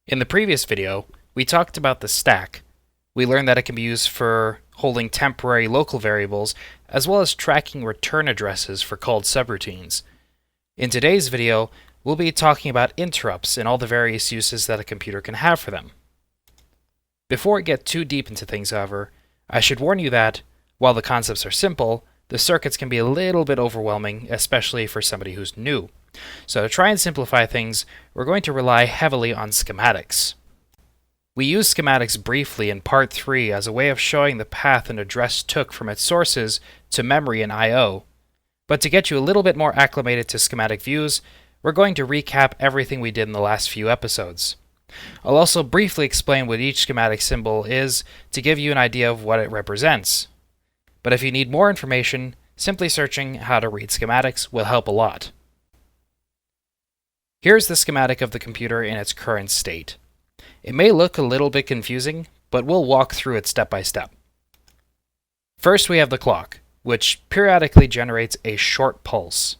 In the previous video, we talked about the stack. We learned that it can be used for holding temporary local variables, as well as tracking return addresses for called subroutines. In today's video, we'll be talking about interrupts and all the various uses that a computer can have for them. Before we get too deep into things, however, I should warn you that, while the concepts are simple, the circuits can be a little bit overwhelming, especially for somebody who's new. So to try and simplify things, we're going to rely heavily on schematics. We used schematics briefly in part 3 as a way of showing the path an address took from its sources to memory and I/O. But to get you a little bit more acclimated to schematic views, we're going to recap everything we did in the last few episodes. I'll also briefly explain what each schematic symbol is to give you an idea of what it represents. But if you need more information, simply searching how to read schematics will help a lot. Here's the schematic of the computer in its current state. It may look a little bit confusing, but we'll walk through it step by step. First, we have the clock, which periodically generates a short pulse.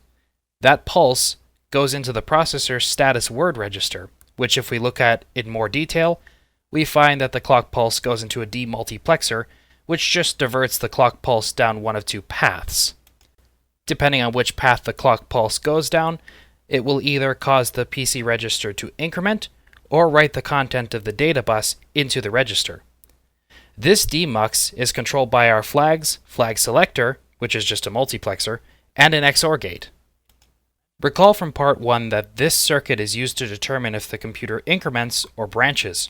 That pulse goes into the processor's status word register, which if we look at in more detail, we find that the clock pulse goes into a demultiplexer, which just diverts the clock pulse down one of two paths. Depending on which path the clock pulse goes down, it will either cause the PC register to increment or write the content of the data bus into the register. This demux is controlled by our flags, flag selector, which is just a multiplexer, and an XOR gate. Recall from part 1 that this circuit is used to determine if the computer increments or branches.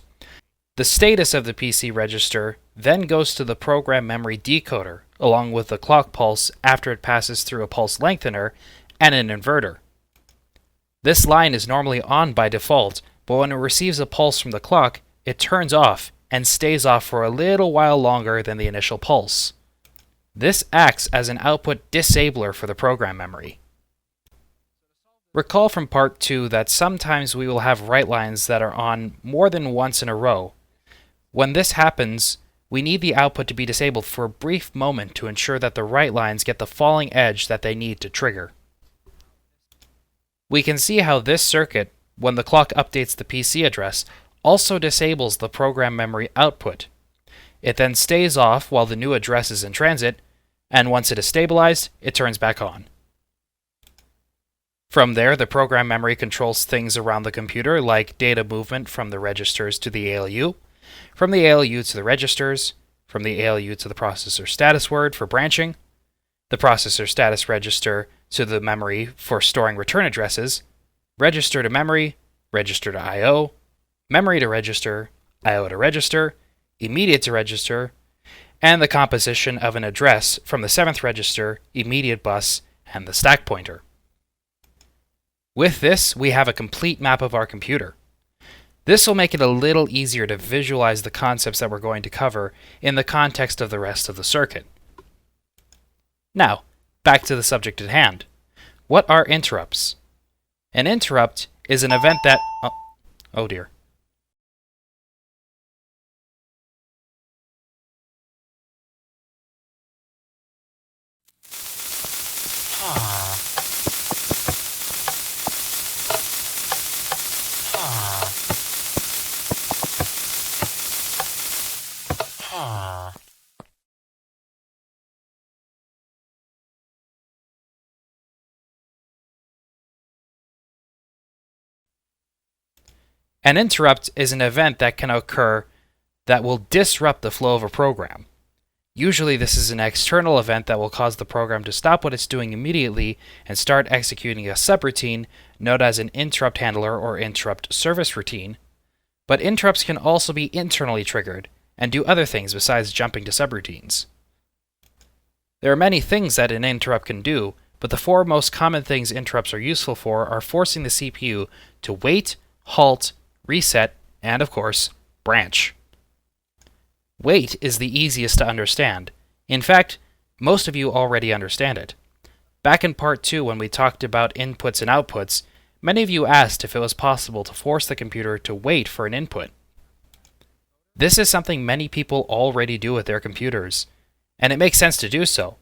The status of the PC register then goes to the program memory decoder, along with the clock pulse after it passes through a pulse lengthener and an inverter. This line is normally on by default, but when it receives a pulse from the clock, it turns off and stays off for a little while longer than the initial pulse. This acts as an output disabler for the program memory. Recall from part 2 that sometimes we will have write lines that are on more than once in a row. When this happens, we need the output to be disabled for a brief moment to ensure that the write lines get the falling edge that they need to trigger. We can see how this circuit, when the clock updates the PC address, also disables the program memory output. It then stays off while the new address is in transit, and once it is stabilized, it turns back on. From there, the program memory controls things around the computer like data movement from the registers to the ALU, from the ALU to the registers, from the ALU to the processor status word for branching, the processor status register to the memory for storing return addresses, register to memory, register to I/O, memory to register, I/O to register, immediate to register, and the composition of an address from the 7th register, immediate bus, and the stack pointer. With this, we have a complete map of our computer. This will make it a little easier to visualize the concepts that we're going to cover in the context of the rest of the circuit. Now, back to the subject at hand. What are interrupts? An interrupt is an event that... Oh dear. An interrupt is an event that can occur that will disrupt the flow of a program. Usually this is an external event that will cause the program to stop what it's doing immediately and start executing a subroutine known as an interrupt handler or interrupt service routine. But interrupts can also be internally triggered and do other things besides jumping to subroutines. There are many things that an interrupt can do, but the 4 most common things interrupts are useful for are forcing the CPU to wait, halt, reset, and of course, branch. Wait is the easiest to understand. In fact, most of you already understand it. Back in part 2 when we talked about inputs and outputs, many of you asked if it was possible to force the computer to wait for an input. This is something many people already do with their computers, and it makes sense to do so.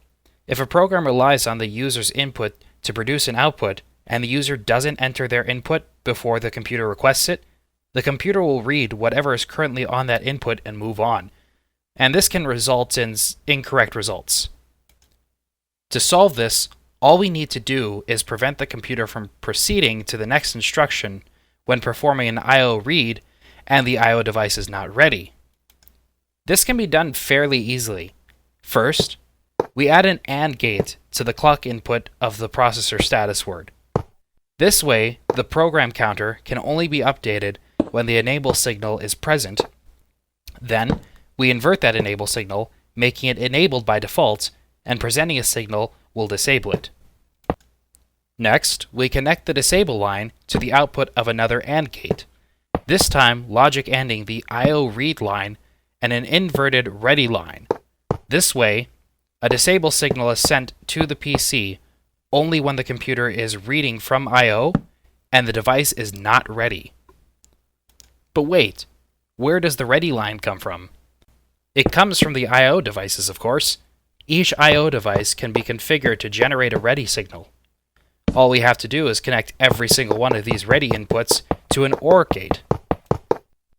If a program relies on the user's input to produce an output, and the user doesn't enter their input before the computer requests it, the computer will read whatever is currently on that input and move on, and this can result in incorrect results. To solve this, all we need to do is prevent the computer from proceeding to the next instruction when performing an I/O read and the I/O device is not ready. This can be done fairly easily. First, we add an AND gate to the clock input of the processor status word. This way, the program counter can only be updated when the enable signal is present. Then, we invert that enable signal, making it enabled by default, and presenting a signal will disable it. Next, we connect the disable line to the output of another AND gate, this time logic ANDing the I/O read line and an inverted ready line. This way, a disable signal is sent to the PC only when the computer is reading from I/O and the device is not ready. But wait, where does the ready line come from? It comes from the I/O devices, of course. Each I/O device can be configured to generate a ready signal. All we have to do is connect every single one of these ready inputs to an OR gate.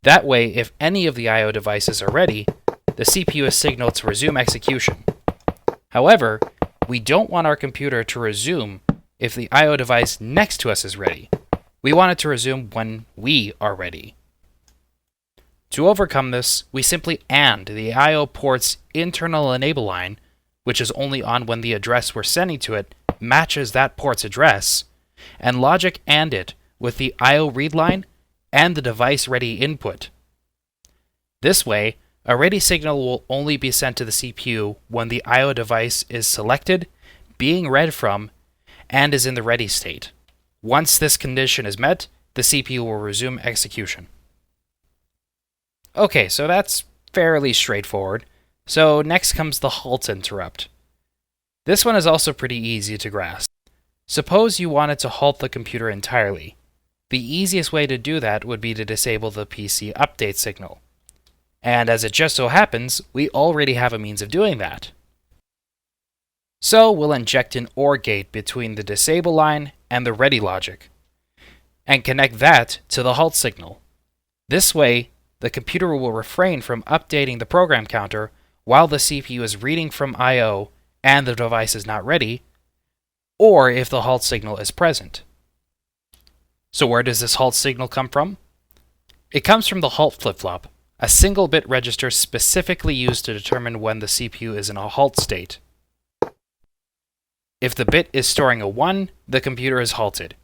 That way, if any of the I/O devices are ready, the CPU is signaled to resume execution. However, we don't want our computer to resume if the I/O device next to us is ready. We want it to resume when we are ready. To overcome this, we simply AND the I/O port's internal enable line, which is only on when the address we're sending to it matches that port's address, and logic AND it with the I/O read line and the device ready input. This way, a ready signal will only be sent to the CPU when the I/O device is selected, being read from, and is in the ready state. Once this condition is met, the CPU will resume execution. Okay, so that's fairly straightforward. So next comes the halt interrupt. This one is also pretty easy to grasp. Suppose you wanted to halt the computer entirely. The easiest way to do that would be to disable the PC update signal. And as it just so happens, we already have a means of doing that. So we'll inject an OR gate between the disable line and the ready logic, and connect that to the halt signal. This way, the computer will refrain from updating the program counter while the CPU is reading from I/O and the device is not ready, or if the halt signal is present. So where does this halt signal come from? It comes from the halt flip-flop, a single bit register specifically used to determine when the CPU is in a halt state. If the bit is storing a 1, the computer is halted.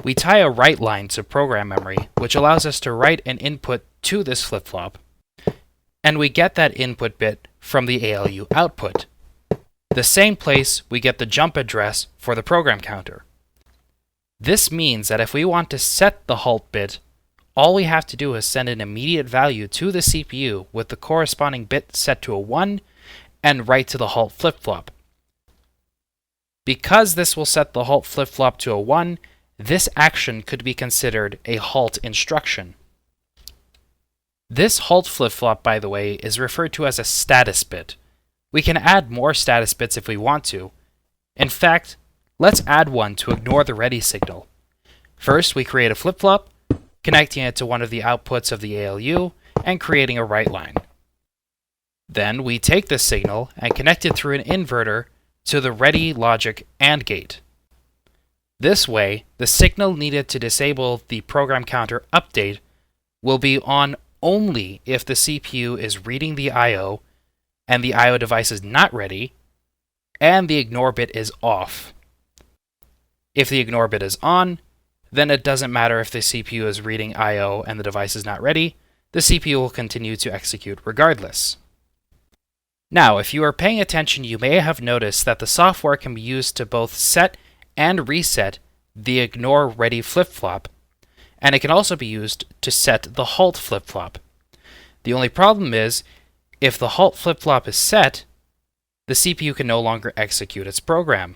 We tie a write line to program memory, which allows us to write an input to this flip-flop, and we get that input bit from the ALU output, the same place we get the jump address for the program counter. This means that if we want to set the halt bit, all we have to do is send an immediate value to the CPU with the corresponding bit set to a 1 and write to the halt flip-flop. Because this will set the halt flip-flop to a 1, this action could be considered a halt instruction. This halt flip-flop, by the way, is referred to as a status bit. We can add more status bits if we want to. In fact, let's add one to ignore the ready signal. First, we create a flip-flop, connecting it to one of the outputs of the ALU and creating a write line. Then we take this signal and connect it through an inverter to the ready logic AND gate. This way, the signal needed to disable the program counter update will be on only if the CPU is reading the I/O and the I/O device is not ready, and the ignore bit is off. If the ignore bit is on, then it doesn't matter if the CPU is reading I/O and the device is not ready, the CPU will continue to execute regardless. Now, if you are paying attention, you may have noticed that the software can be used to both set and reset the ignore ready flip-flop, and it can also be used to set the halt flip-flop. The only problem is, if the halt flip-flop is set, the CPU can no longer execute its program,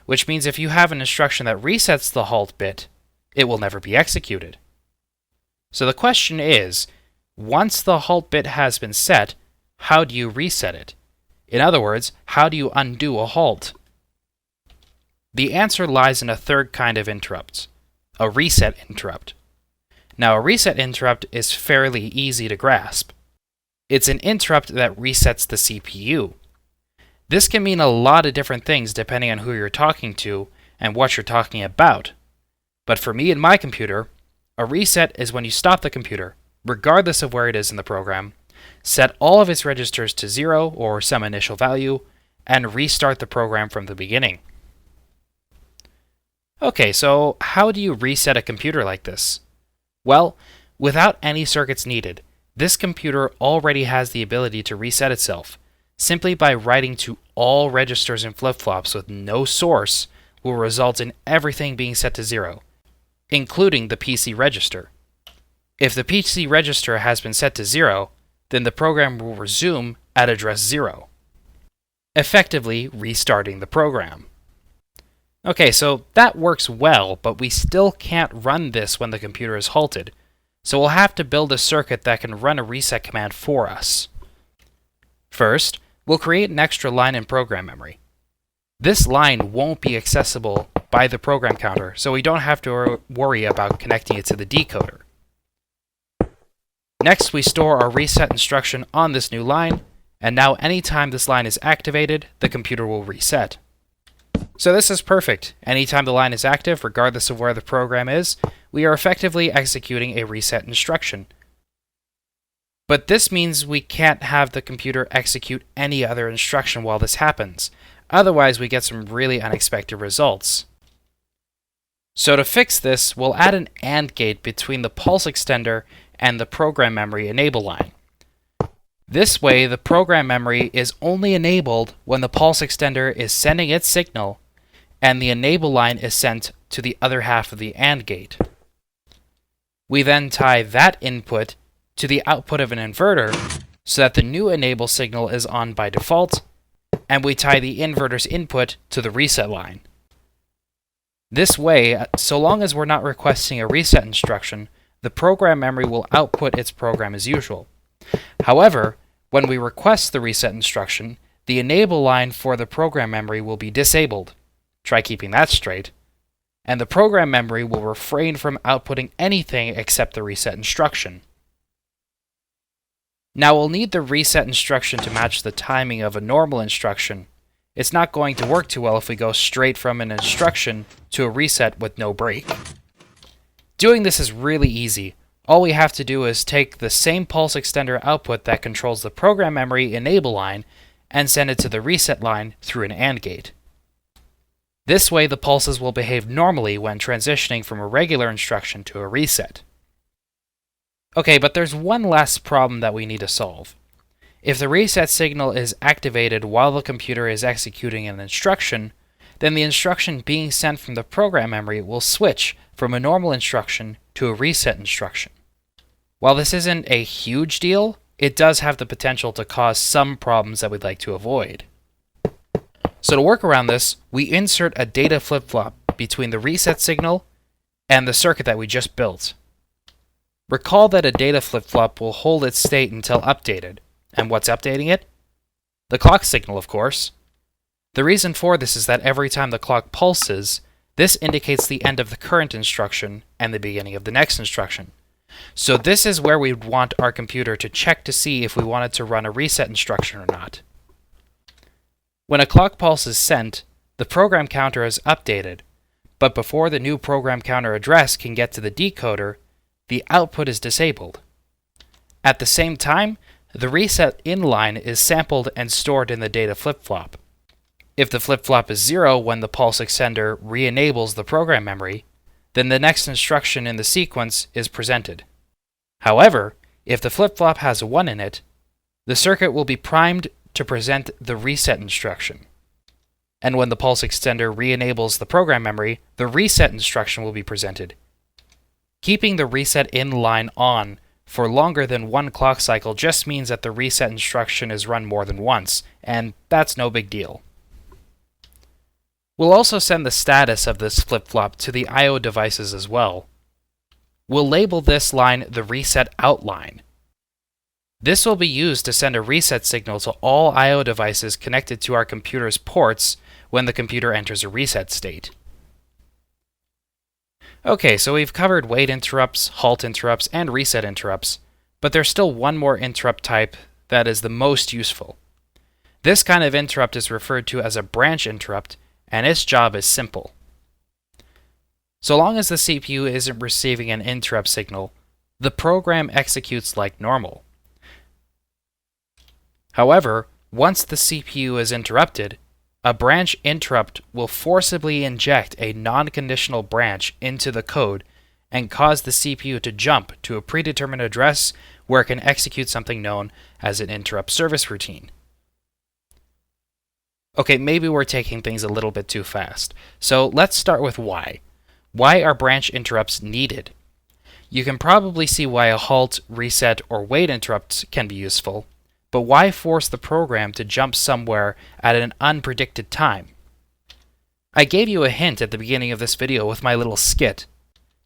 which means if you have an instruction that resets the halt bit, it will never be executed. So the question is, once the halt bit has been set, how do you reset it? In other words, how do you undo a halt? The answer lies in a third kind of interrupt, a reset interrupt. Now, a reset interrupt is fairly easy to grasp. It's an interrupt that resets the CPU. This can mean a lot of different things depending on who you're talking to and what you're talking about. But for me and my computer, a reset is when you stop the computer, regardless of where it is in the program, set all of its registers to 0 or some initial value, and restart the program from the beginning. Okay, so how do you reset a computer like this? Well, without any circuits needed, this computer already has the ability to reset itself. Simply by writing to all registers and flip-flops with no source will result in everything being set to 0, including the PC register. If the PC register has been set to 0, then the program will resume at address 0, effectively restarting the program. Okay, so that works well, but we still can't run this when the computer is halted, so we'll have to build a circuit that can run a reset command for us. First, we'll create an extra line in program memory. This line won't be accessible by the program counter, so we don't have to worry about connecting it to the decoder. Next, we store our reset instruction on this new line, and now anytime this line is activated, the computer will reset. So this is perfect. Anytime the line is active, regardless of where the program is, we are effectively executing a reset instruction. But this means we can't have the computer execute any other instruction while this happens. Otherwise, we get some really unexpected results. So to fix this, we'll add an AND gate between the pulse extender and the program memory enable line. This way, the program memory is only enabled when the pulse extender is sending its signal and the enable line is sent to the other half of the AND gate. We then tie that input to the output of an inverter so that the new enable signal is on by default, and we tie the inverter's input to the reset line. This way, so long as we're not requesting a reset instruction, the program memory will output its program as usual. However, when we request the reset instruction, the enable line for the program memory will be disabled. Try keeping that straight. And the program memory will refrain from outputting anything except the reset instruction. Now we'll need the reset instruction to match the timing of a normal instruction. It's not going to work too well if we go straight from an instruction to a reset with no break. Doing this is really easy. All we have to do is take the same pulse extender output that controls the program memory enable line and send it to the reset line through an AND gate. This way, the pulses will behave normally when transitioning from a regular instruction to a reset. Okay, but there's one last problem that we need to solve. If the reset signal is activated while the computer is executing an instruction, then the instruction being sent from the program memory will switch from a normal instruction to a reset instruction. While this isn't a huge deal, it does have the potential to cause some problems that we'd like to avoid. So to work around this, we insert a data flip-flop between the reset signal and the circuit that we just built. Recall that a data flip-flop will hold its state until updated. And what's updating it? The clock signal, of course. The reason for this is that every time the clock pulses, this indicates the end of the current instruction and the beginning of the next instruction. So this is where we'd want our computer to check to see if we wanted to run a reset instruction or not. When a clock pulse is sent, the program counter is updated, but before the new program counter address can get to the decoder, the output is disabled. At the same time, the reset in line is sampled and stored in the data flip-flop. If the flip-flop is 0 when the pulse extender re-enables the program memory, then the next instruction in the sequence is presented. However, if the flip-flop has a 1 in it, the circuit will be primed to present the reset instruction. And when the pulse extender re-enables the program memory, the reset instruction will be presented. Keeping the reset in line on for longer than one clock cycle just means that the reset instruction is run more than once, and that's no big deal. We'll also send the status of this flip-flop to the I/O devices as well. We'll label this line the reset out line. This will be used to send a reset signal to all I/O devices connected to our computer's ports when the computer enters a reset state. Okay, so we've covered wait interrupts, halt interrupts, and reset interrupts, but there's still one more interrupt type that is the most useful. This kind of interrupt is referred to as a branch interrupt, and its job is simple. So long as the CPU isn't receiving an interrupt signal, the program executes like normal. However, once the CPU is interrupted, a branch interrupt will forcibly inject a non-conditional branch into the code and cause the CPU to jump to a predetermined address where it can execute something known as an interrupt service routine. Okay, maybe we're taking things a little bit too fast. So let's start with why. Why are branch interrupts needed? You can probably see why a halt, reset, or wait interrupt can be useful, but why force the program to jump somewhere at an unpredicted time? I gave you a hint at the beginning of this video with my little skit.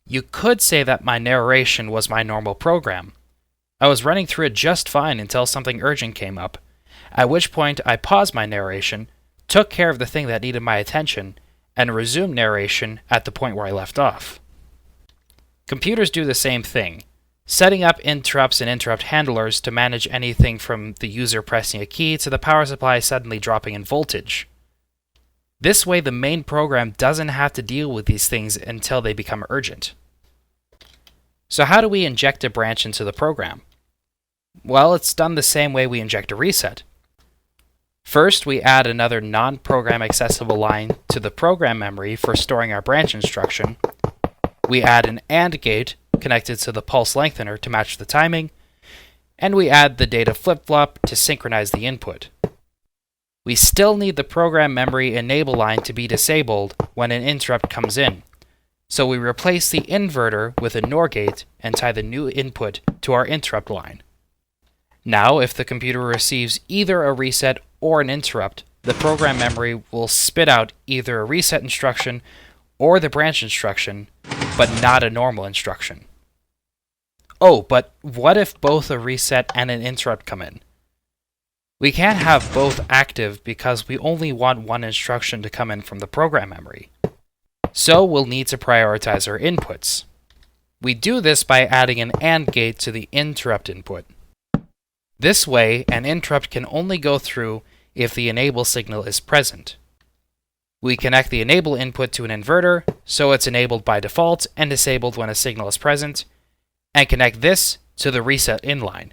You could say that my narration was my normal program. I was running through it just fine until something urgent came up, at which point I paused my narration, took care of the thing that needed my attention, and resumed narration at the point where I left off. Computers do the same thing, setting up interrupts and interrupt handlers to manage anything from the user pressing a key to the power supply suddenly dropping in voltage. This way, the main program doesn't have to deal with these things until they become urgent. So how do we inject a branch into the program? Well, it's done the same way we inject a reset. First, we add another non-program accessible line to the program memory for storing our branch instruction. We add an AND gate connected to the pulse lengthener to match the timing, and we add the data flip-flop to synchronize the input. We still need the program memory enable line to be disabled when an interrupt comes in, so we replace the inverter with a NOR gate and tie the new input to our interrupt line. Now, if the computer receives either a reset or an interrupt, the program memory will spit out either a reset instruction or the branch instruction, but not a normal instruction. Oh, but what if both a reset and an interrupt come in? We can't have both active because we only want one instruction to come in from the program memory. So we'll need to prioritize our inputs. We do this by adding an AND gate to the interrupt input. This way, an interrupt can only go through if the enable signal is present. We connect the enable input to an inverter, so it's enabled by default and disabled when a signal is present, and connect this to the reset inline.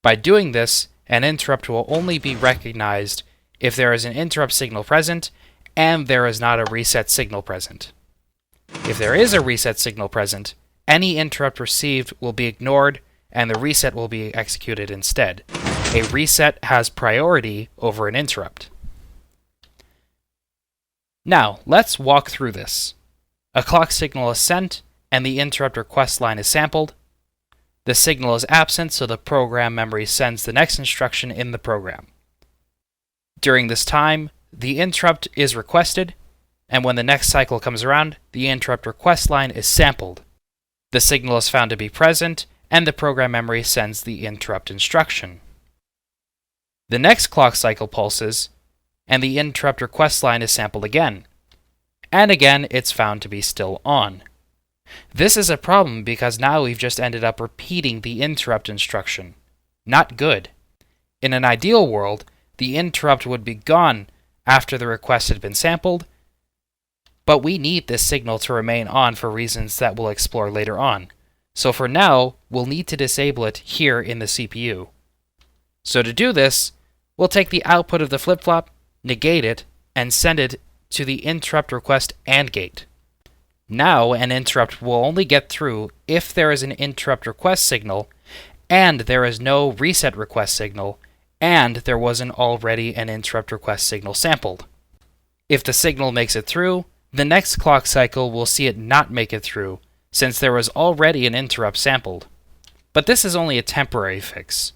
By doing this, an interrupt will only be recognized if there is an interrupt signal present and there is not a reset signal present. If there is a reset signal present, any interrupt received will be ignored and the reset will be executed instead. A reset has priority over an interrupt. Now, let's walk through this. A clock signal is sent, and the interrupt request line is sampled. The signal is absent, so the program memory sends the next instruction in the program. During this time, the interrupt is requested, and when the next cycle comes around, the interrupt request line is sampled. The signal is found to be present, and the program memory sends the interrupt instruction. The next clock cycle pulses, and the interrupt request line is sampled again. And again, it's found to be still on. This is a problem because now we've just ended up repeating the interrupt instruction. Not good. In an ideal world, the interrupt would be gone after the request had been sampled, but we need this signal to remain on for reasons that we'll explore later on. So for now, we'll need to disable it here in the CPU. So to do this, we'll take the output of the flip-flop, negate it, and send it to the interrupt request AND gate. Now an interrupt will only get through if there is an interrupt request signal, and there is no reset request signal, and there wasn't already an interrupt request signal sampled. If the signal makes it through, the next clock cycle will see it not make it through, since there was already an interrupt sampled. But this is only a temporary fix.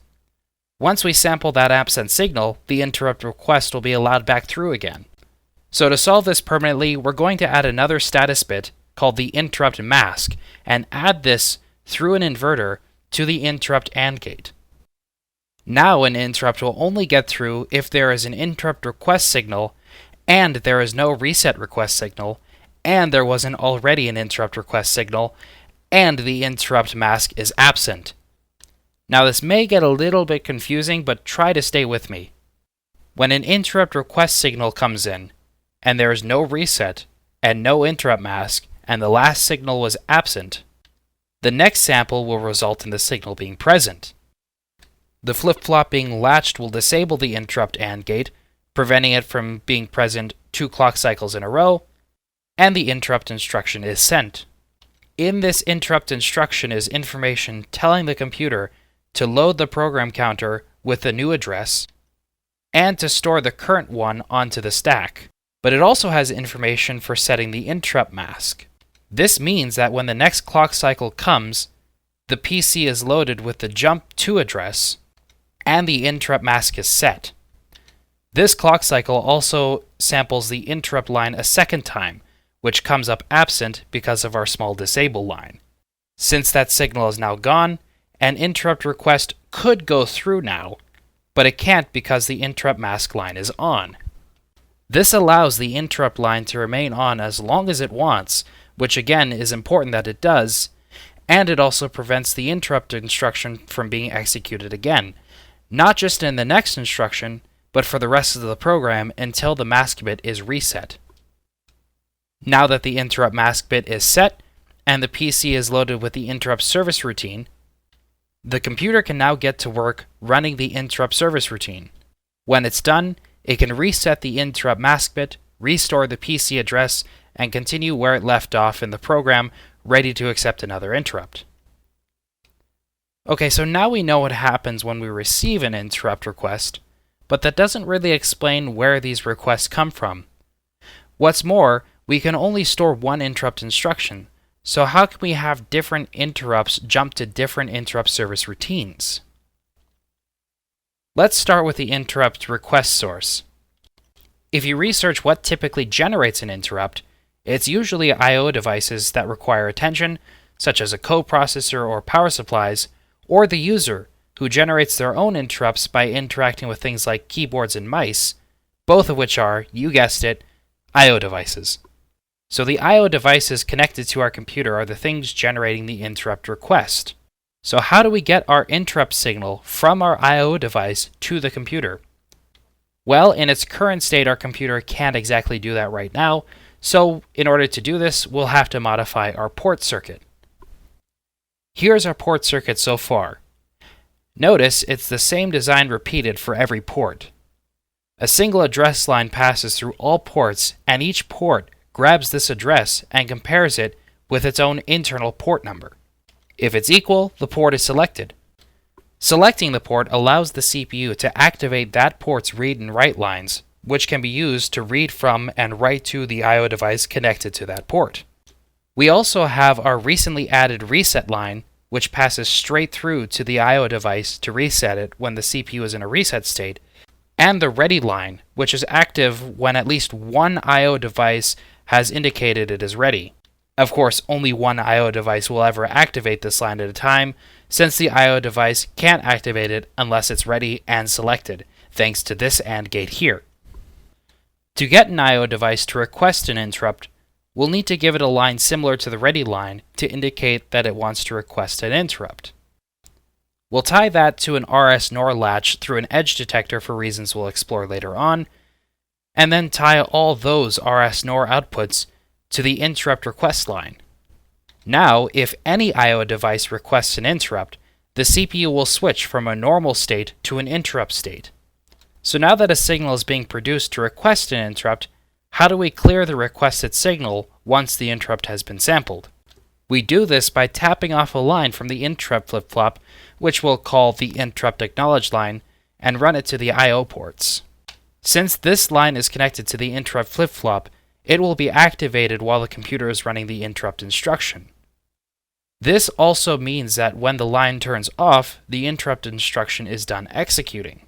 Once we sample that absent signal, the interrupt request will be allowed back through again. So to solve this permanently, we're going to add another status bit called the interrupt mask, and add this through an inverter to the interrupt AND gate. Now an interrupt will only get through if there is an interrupt request signal, and there is no reset request signal, and there wasn't already an interrupt request signal, and the interrupt mask is absent. Now this may get a little bit confusing, but try to stay with me. When an interrupt request signal comes in, and there is no reset, and no interrupt mask, and the last signal was absent, the next sample will result in the signal being present. The flip-flop being latched will disable the interrupt AND gate, preventing it from being present 2 clock cycles in a row, and the interrupt instruction is sent. In this interrupt instruction is information telling the computer to load the program counter with the new address, and to store the current one onto the stack. But it also has information for setting the interrupt mask. This means that when the next clock cycle comes, the PC is loaded with the jump to address, and the interrupt mask is set. This clock cycle also samples the interrupt line a second time, which comes up absent because of our small disable line. Since that signal is now gone, an interrupt request could go through now, but it can't because the interrupt mask line is on. This allows the interrupt line to remain on as long as it wants, which again is important that it does, and it also prevents the interrupt instruction from being executed again, not just in the next instruction, but for the rest of the program until the mask bit is reset. Now that the interrupt mask bit is set, and the PC is loaded with the interrupt service routine, the computer can now get to work running the interrupt service routine. When it's done, it can reset the interrupt mask bit, restore the PC address, and continue where it left off in the program, ready to accept another interrupt. Okay, so now we know what happens when we receive an interrupt request, but that doesn't really explain where these requests come from. What's more, we can only store one interrupt instruction, so how can we have different interrupts jump to different interrupt service routines? Let's start with the interrupt request source. If you research what typically generates an interrupt, it's usually I/O devices that require attention, such as a coprocessor or power supplies, or the user, who generates their own interrupts by interacting with things like keyboards and mice, both of which are, you guessed it, I/O devices. So the I/O devices connected to our computer are the things generating the interrupt request. So how do we get our interrupt signal from our I/O device to the computer? Well, in its current state, our computer can't exactly do that right now, so in order to do this, we'll have to modify our port circuit. Here's our port circuit so far. Notice it's the same design repeated for every port. A single address line passes through all ports, and each port grabs this address and compares it with its own internal port number. If it's equal, the port is selected. Selecting the port allows the CPU to activate that port's read and write lines, which can be used to read from and write to the I/O device connected to that port. We also have our recently added reset line, which passes straight through to the I/O device to reset it when the CPU is in a reset state, and the ready line, which is active when at least one I/O device has indicated it is ready. Of course, only one I/O device will ever activate this line at a time, since the I/O device can't activate it unless it's ready and selected, thanks to this AND gate here. To get an I/O device to request an interrupt, we'll need to give it a line similar to the ready line to indicate that it wants to request an interrupt. We'll tie that to an RS-NOR latch through an edge detector for reasons we'll explore later on, and then tie all those RS-NOR outputs to the interrupt request line. Now, if any I/O device requests an interrupt, the CPU will switch from a normal state to an interrupt state. So now that a signal is being produced to request an interrupt, how do we clear the requested signal once the interrupt has been sampled? We do this by tapping off a line from the interrupt flip-flop, which we'll call the interrupt acknowledge line, and run it to the I/O ports. Since this line is connected to the interrupt flip-flop, it will be activated while the computer is running the interrupt instruction. This also means that when the line turns off, the interrupt instruction is done executing.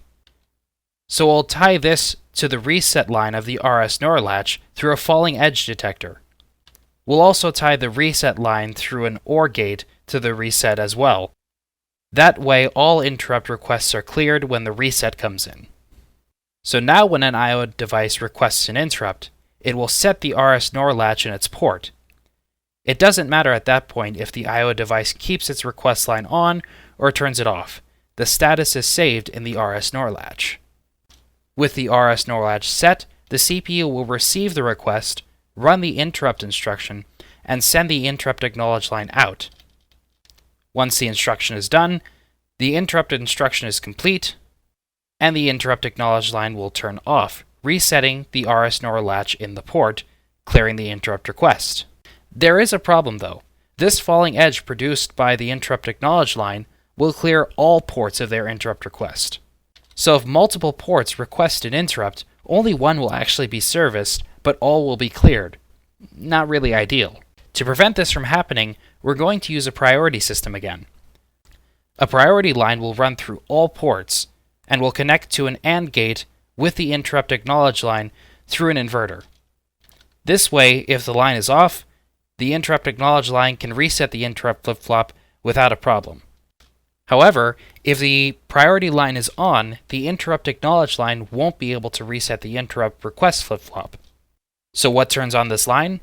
So we'll tie this to the reset line of the RS-NOR latch through a falling edge detector. We'll also tie the reset line through an OR gate to the reset as well. That way, all interrupt requests are cleared when the reset comes in. So now when an I/O device requests an interrupt, it will set the RS-NOR latch in its port. It doesn't matter at that point if the I/O device keeps its request line on or turns it off. The status is saved in the RS-NOR latch. With the RS-NOR latch set, the CPU will receive the request, run the interrupt instruction, and send the interrupt acknowledge line out. Once the instruction is done, the interrupt instruction is complete, and the interrupt acknowledge line will turn off, resetting the RS-NOR latch in the port, clearing the interrupt request. There is a problem though. This falling edge produced by the interrupt acknowledge line will clear all ports of their interrupt request. So if multiple ports request an interrupt, only one will actually be serviced, but all will be cleared. Not really ideal. To prevent this from happening, we're going to use a priority system again. A priority line will run through all ports, and will connect to an AND gate with the interrupt acknowledge line through an inverter. This way, if the line is off, the interrupt acknowledge line can reset the interrupt flip-flop without a problem. However, if the priority line is on, the interrupt acknowledge line won't be able to reset the interrupt request flip-flop. So what turns on this line?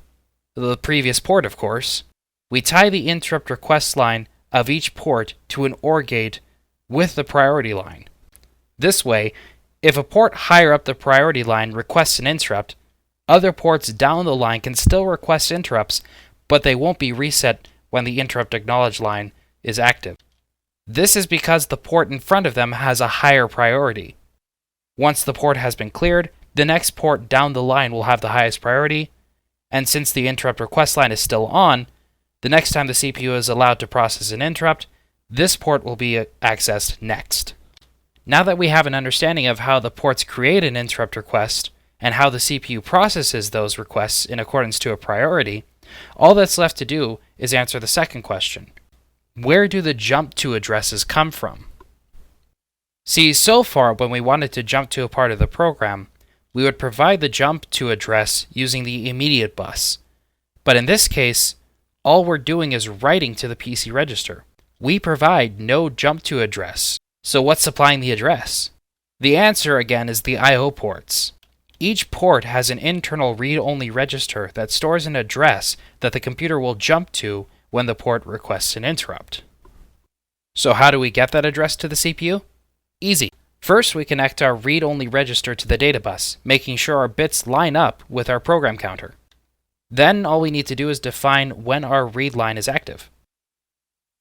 The previous port, of course. We tie the interrupt request line of each port to an OR gate with the priority line. This way, if a port higher up the priority line requests an interrupt, other ports down the line can still request interrupts, but they won't be reset when the interrupt acknowledge line is active. This is because the port in front of them has a higher priority. Once the port has been cleared, the next port down the line will have the highest priority, and since the interrupt request line is still on, the next time the CPU is allowed to process an interrupt, this port will be accessed next. Now that we have an understanding of how the ports create an interrupt request, and how the CPU processes those requests in accordance to a priority, all that's left to do is answer the second question. Where do the jump to addresses come from? See, so far when we wanted to jump to a part of the program, we would provide the jump to address using the immediate bus. But in this case, all we're doing is writing to the PC register. We provide no jump to address. So what's supplying the address? The answer again is the I/O ports. Each port has an internal read-only register that stores an address that the computer will jump to when the port requests an interrupt. So how do we get that address to the CPU? Easy. First, we connect our read-only register to the data bus, making sure our bits line up with our program counter. Then all we need to do is define when our read line is active.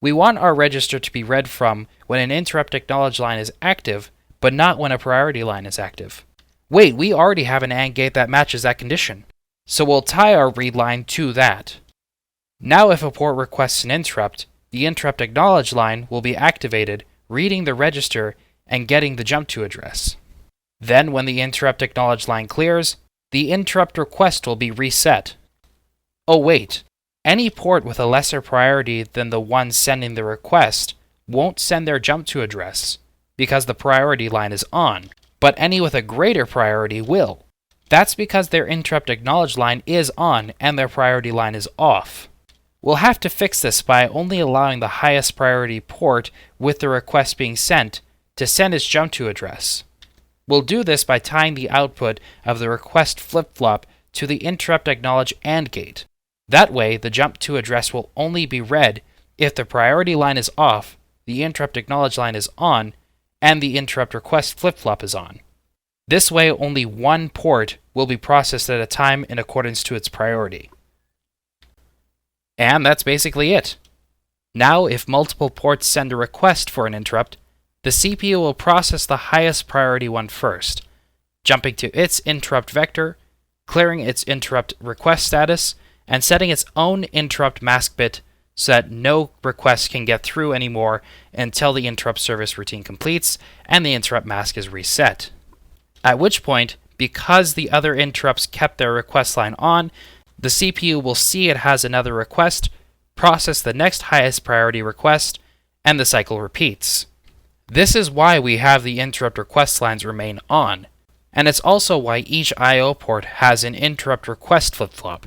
We want our register to be read from when an interrupt acknowledge line is active, but not when a priority line is active. Wait, we already have an AND gate that matches that condition, so we'll tie our read line to that. Now if a port requests an interrupt, the interrupt acknowledge line will be activated, reading the register and getting the jump to address. Then when the interrupt acknowledge line clears, the interrupt request will be reset. Oh wait, any port with a lesser priority than the one sending the request won't send their jump to address, because the priority line is on, but any with a greater priority will. That's because their interrupt acknowledge line is on and their priority line is off. We'll have to fix this by only allowing the highest priority port with the request being sent to send its jump to address. We'll do this by tying the output of the request flip-flop to the interrupt acknowledge AND gate. That way, the jump to address will only be read if the priority line is off, the interrupt acknowledge line is on, and the interrupt request flip-flop is on. This way, only one port will be processed at a time in accordance to its priority. And that's basically it. Now, if multiple ports send a request for an interrupt, the CPU will process the highest priority one first, jumping to its interrupt vector, clearing its interrupt request status, and setting its own interrupt mask bit so that no request can get through anymore until the interrupt service routine completes and the interrupt mask is reset. At which point, because the other interrupts kept their request line on, the CPU will see it has another request, process the next highest priority request, and the cycle repeats. This is why we have the interrupt request lines remain on, and it's also why each I/O port has an interrupt request flip-flop.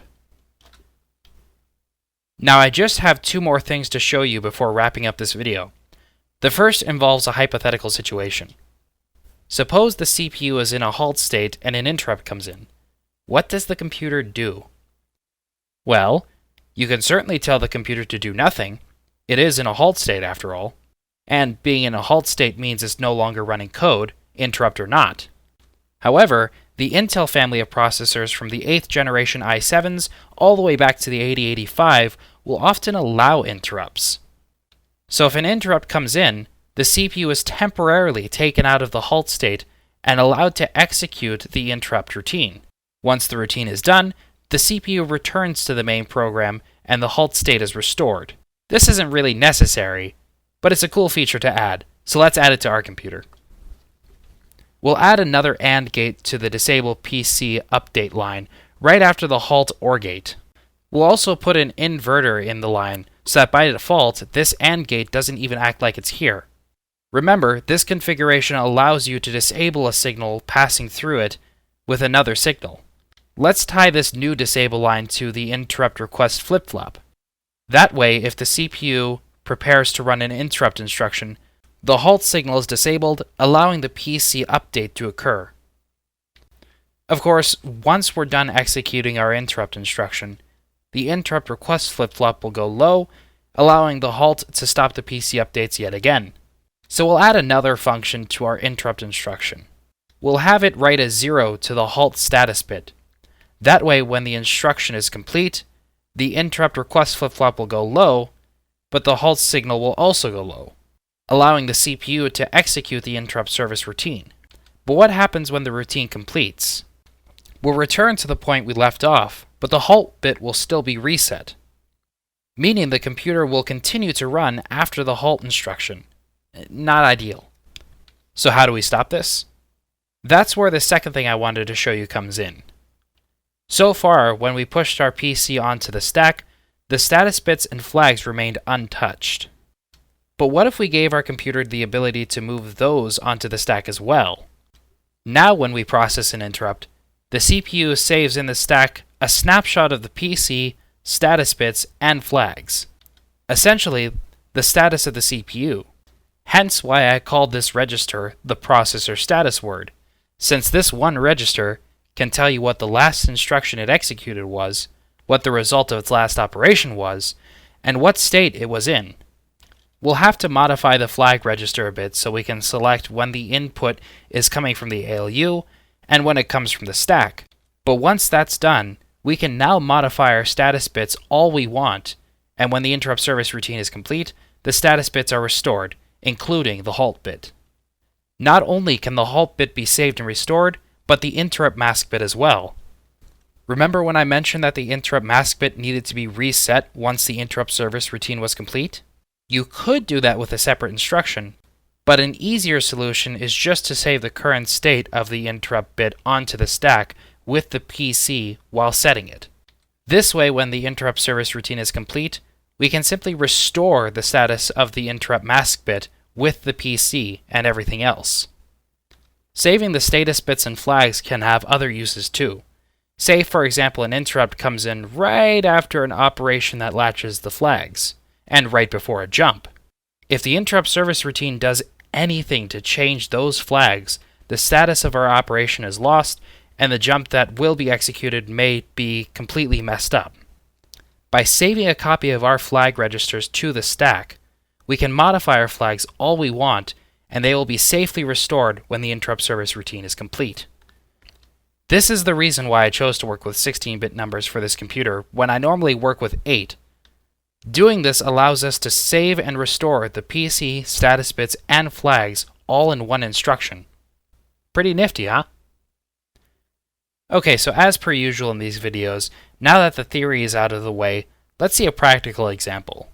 Now I just have two more things to show you before wrapping up this video. The first involves a hypothetical situation. Suppose the CPU is in a halt state and an interrupt comes in. what does the computer do? Well, you can certainly tell the computer to do nothing. It is in a halt state after all. And being in a halt state means it's no longer running code, interrupt or not. However, the Intel family of processors from the 8th generation i7s all the way back to the 8085 will often allow interrupts. So if an interrupt comes in, the CPU is temporarily taken out of the halt state and allowed to execute the interrupt routine. Once the routine is done, the CPU returns to the main program and the halt state is restored. This isn't really necessary, but it's a cool feature to add, so let's add it to our computer. We'll add another AND gate to the disable PC update line right after the halt OR gate. We'll also put an inverter in the line so that by default, this AND gate doesn't even act like it's here. Remember, this configuration allows you to disable a signal passing through it with another signal. Let's tie this new disable line to the interrupt request flip-flop. That way, if the CPU prepares to run an interrupt instruction, the halt signal is disabled, allowing the PC update to occur. Of course, once we're done executing our interrupt instruction, the interrupt request flip-flop will go low, allowing the halt to stop the PC updates yet again. So we'll add another function to our interrupt instruction. We'll have it write a 0 to the halt status bit. That way, when the instruction is complete, the interrupt request flip-flop will go low, but the halt signal will also go low, allowing the CPU to execute the interrupt service routine. But what happens when the routine completes? We'll return to the point we left off, but the halt bit will still be reset, meaning the computer will continue to run after the halt instruction. Not ideal. So how do we stop this? That's where the second thing I wanted to show you comes in. So far, when we pushed our PC onto the stack, the status bits and flags remained untouched. But what if we gave our computer the ability to move those onto the stack as well? Now when we process an interrupt, the CPU saves in the stack a snapshot of the PC, status bits, and flags. Essentially, the status of the CPU. Hence why I called this register the processor status word, since this one register can tell you what the last instruction it executed was, what the result of its last operation was, and what state it was in. We'll have to modify the flag register a bit so we can select when the input is coming from the ALU and when it comes from the stack. But once that's done, we can now modify our status bits all we want, and when the interrupt service routine is complete, the status bits are restored, including the halt bit. Not only can the halt bit be saved and restored, but the interrupt mask bit as well. Remember when I mentioned that the interrupt mask bit needed to be reset once the interrupt service routine was complete? You could do that with a separate instruction, but an easier solution is just to save the current state of the interrupt bit onto the stack with the PC while setting it. This way, when the interrupt service routine is complete, we can simply restore the status of the interrupt mask bit with the PC and everything else. Saving the status bits and flags can have other uses too. Say, for example, an interrupt comes in right after an operation that latches the flags, and right before a jump. If the interrupt service routine does anything to change those flags, the status of our operation is lost, and the jump that will be executed may be completely messed up. By saving a copy of our flag registers to the stack, we can modify our flags all we want, and they will be safely restored when the interrupt service routine is complete. This is the reason why I chose to work with 16-bit numbers for this computer when I normally work with 8. Doing this allows us to save and restore the PC, status bits, and flags all in one instruction. Pretty nifty, huh? Okay, so as per usual in these videos, now that the theory is out of the way, let's see a practical example.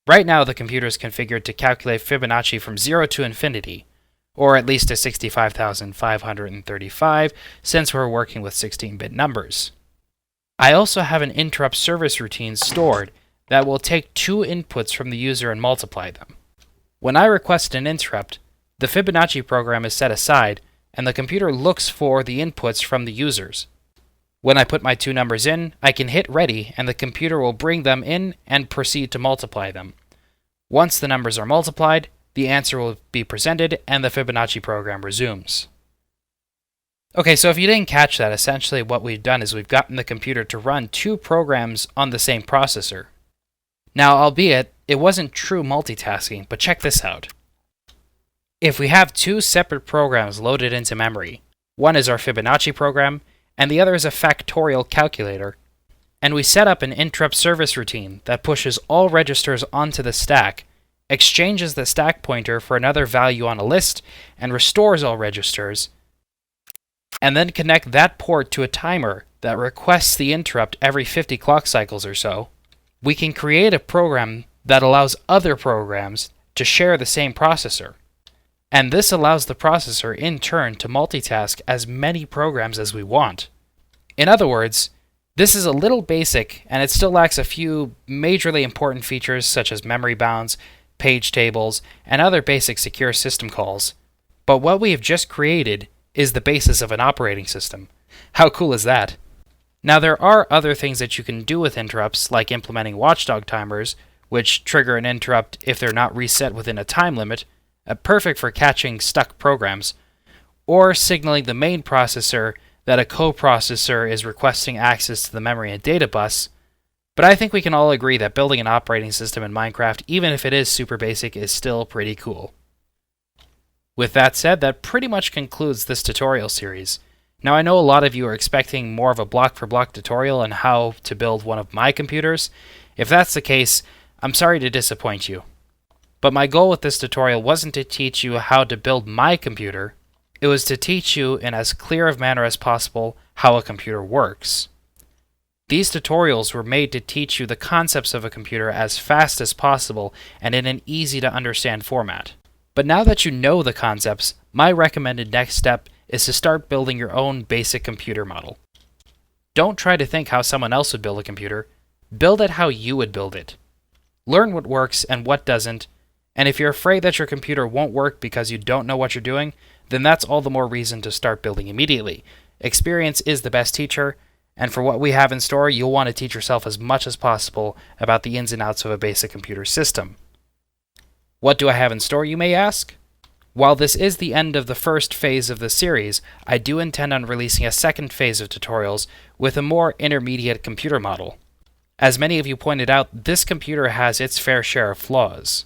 Right now the computer is configured to calculate Fibonacci from 0 to infinity, or at least to 65,535 since we're working with 16-bit numbers. I also have an interrupt service routine stored that will take two inputs from the user and multiply them. When I request an interrupt, the Fibonacci program is set aside, and the computer looks for the inputs from the users. When I put my two numbers in, I can hit ready, and the computer will bring them in and proceed to multiply them. Once the numbers are multiplied, the answer will be presented, and the Fibonacci program resumes. Okay, so if you didn't catch that, essentially what we've done is we've gotten the computer to run two programs on the same processor. Now, albeit, it wasn't true multitasking, but check this out. If we have two separate programs loaded into memory, one is our Fibonacci program, and the other is a factorial calculator, and we set up an interrupt service routine that pushes all registers onto the stack, exchanges the stack pointer for another value on a list, and restores all registers, and then connect that port to a timer that requests the interrupt every 50 clock cycles or so, we can create a program that allows other programs to share the same processor. And this allows the processor in turn to multitask as many programs as we want. In other words, this is a little basic and it still lacks a few majorly important features such as memory bounds, page tables, and other basic secure system calls. But what we have just created is the basis of an operating system. How cool is that? Now there are other things that you can do with interrupts, like implementing watchdog timers, which trigger an interrupt if they're not reset within a time limit, perfect for catching stuck programs, or signaling the main processor that a coprocessor is requesting access to the memory and data bus. But I think we can all agree that building an operating system in Minecraft, even if it is super basic, is still pretty cool. With that said, that pretty much concludes this tutorial series. Now I know a lot of you are expecting more of a block-for-block tutorial on how to build one of my computers. If that's the case, I'm sorry to disappoint you. But my goal with this tutorial wasn't to teach you how to build my computer, it was to teach you in as clear of manner as possible how a computer works. These tutorials were made to teach you the concepts of a computer as fast as possible and in an easy to understand format. But now that you know the concepts, my recommended next step is to start building your own basic computer model. Don't try to think how someone else would build a computer, build it how you would build it. Learn what works and what doesn't, and if you're afraid that your computer won't work because you don't know what you're doing, then that's all the more reason to start building immediately. Experience is the best teacher, and for what we have in store, you'll want to teach yourself as much as possible about the ins and outs of a basic computer system. What do I have in store, you may ask? While this is the end of the first phase of the series, I do intend on releasing a second phase of tutorials with a more intermediate computer model. As many of you pointed out, this computer has its fair share of flaws.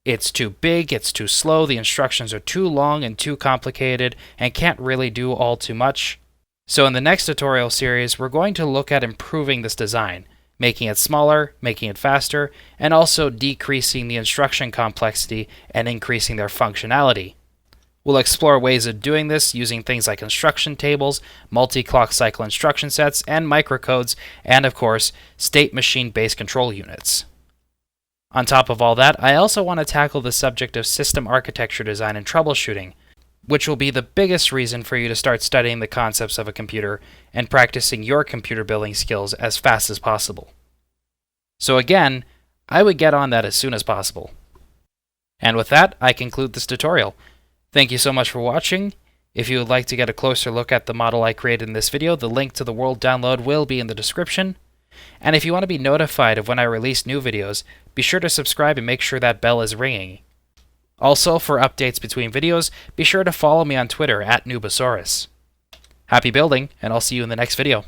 It's too big, it's too slow, the instructions are too long and too complicated, and can't really do all too much. So in the next tutorial series, we're going to look at improving this design, making it smaller, making it faster, and also decreasing the instruction complexity and increasing their functionality. We'll explore ways of doing this using things like instruction tables, multi-clock cycle instruction sets, and microcodes, and of course, state machine-based control units. On top of all that, I also want to tackle the subject of system architecture design and troubleshooting, which will be the biggest reason for you to start studying the concepts of a computer and practicing your computer building skills as fast as possible. So again, I would get on that as soon as possible. And with that, I conclude this tutorial. Thank you so much for watching. If you would like to get a closer look at the model I created in this video, the link to the world download will be in the description. And if you want to be notified of when I release new videos, be sure to subscribe and make sure that bell is ringing. Also, for updates between videos, be sure to follow me on Twitter @Nubosaurus. Happy building, and I'll see you in the next video.